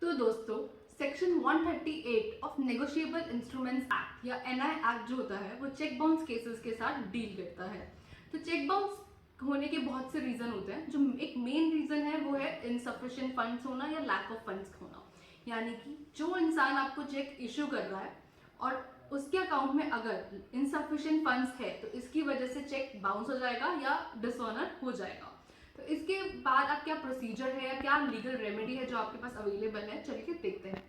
तो दोस्तों, section 138 of negotiable instruments act या एनआई एक्ट जो होता है वो चेक बाउंस केसेस के साथ डील करता है। तो चेक बाउंस होने के बहुत से रीजन होते हैं। जो एक मेन रीजन है वो है इनसफिशिएंट फंड्स होना या लैक ऑफ फंड्स होना। यानी कि जो इंसान आपको चेक इशू कर रहा है और उसके अकाउंट में अगर इनसफिशिएंट फंड्स है तो इसकी वजह से चेक बाउंस हो जाएगा या डिसऑनर हो जाएगा। तो इसके बाद अब क्या प्रोसीजर है या क्या लीगल रेमेडी है जो आपके पास अवेलेबल है, चलिए देखते हैं।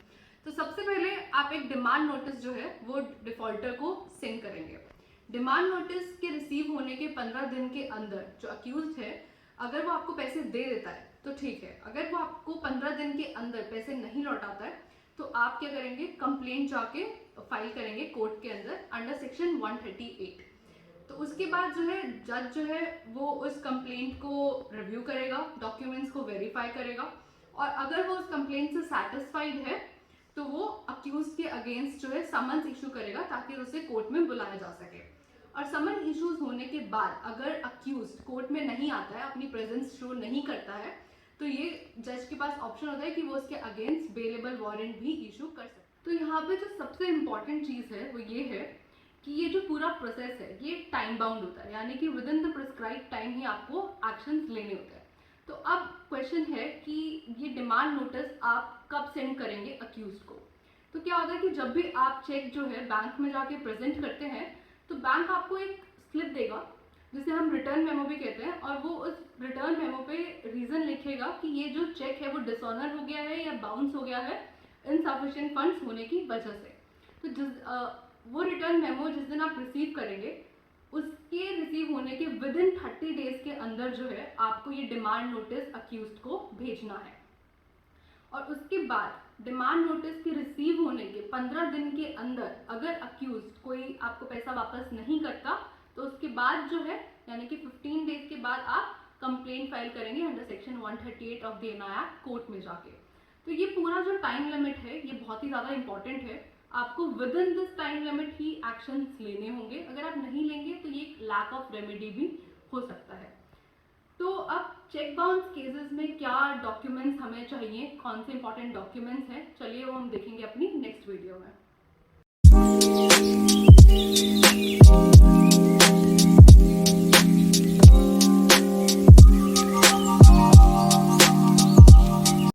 तो सबसे पहले आप एक डिमांड नोटिस जो है वो डिफॉल्टर को सेंड करेंगे। डिमांड नोटिस के रिसीव होने के 15 दिन के अंदर जो अक्यूज्ड है अगर वो आपको पैसे दे देता है तो ठीक है। अगर वो आपको 15 दिन के अंदर पैसे नहीं लौटाता है तो आप क्या करेंगे, कंप्लेंट जाके फाइल करेंगे कोर्ट के अंदर अंडर सेक्शन 138। तो उसके बाद जो है जज जो है वो उस कंप्लेंट को रिव्यू करेगा, डॉक्यूमेंट्स को वेरीफाई करेगा और अगर वो उस कंप्लेंट से सेटिस्फाइड है तो वो अक्यूज के अगेंस्ट जो है समन्स इशू करेगा ताकि उसे कोर्ट में बुलाया जा सके। और समन इश्यूज होने के बाद अगर अक्यूज कोर्ट में नहीं आता है, अपनी प्रेजेंस शो नहीं करता है, तो ये जज के पास ऑप्शन होता है कि वो उसके अगेंस्ट बेलेबल वारंट भी इशू कर सकते। तो यहाँ पे जो सबसे इम्पॉर्टेंट चीज़ है वो ये है कि ये जो पूरा प्रोसेस है ये टाइम बाउंड होता है, यानी कि within the prescribe time ही आपको एक्शंस लेने होते हैं। तो अब क्वेश्चन है कि ये डिमांड नोटिस आप कब सेंड करेंगे अक्यूज को। तो क्या होता है कि जब भी आप चेक जो है बैंक में जाके प्रेजेंट करते हैं तो बैंक आपको एक स्लिप देगा जिसे हम रिटर्न मेमो भी कहते हैं, और वो उस रिटर्न मेमो पे रीजन लिखेगा कि ये जो चेक है वो डिसऑनर हो गया है या बाउंस हो गया है इनसफिशिएंट फंड्स होने की वजह से। तो वो रिटर्न मेमो जिस दिन आप रिसीव करेंगे उसके रिसीव होने के विद इन 30 डेज के अंदर जो है आपको ये डिमांड नोटिस अक्यूज्ड को भेजना है। और उसके बाद डिमांड नोटिस के रिसीव होने के 15 दिन के अंदर अगर अक्यूज्ड कोई आपको पैसा वापस नहीं करता तो उसके बाद जो है यानी कि 15 डेज के बाद आप कंप्लेंट फाइल करेंगे under section 138 of the NI act court में जाके। तो ये पूरा जो टाइम लिमिट है ये बहुत ही ज़्यादा इंपॉर्टेंट है। आपको with in this time limit he actions लेने होंगे। अगर आप नहीं लेंगे तो ये लैक ऑफ रेमेडी भी हो सकता है। तो अब चेक बाउंस केसेस में क्या डॉक्यूमेंट्स हमें चाहिए, कौन से इंपॉर्टेंट डॉक्यूमेंट्स हैं, चलिए वो हम देखेंगे अपनी नेक्स्ट वीडियो।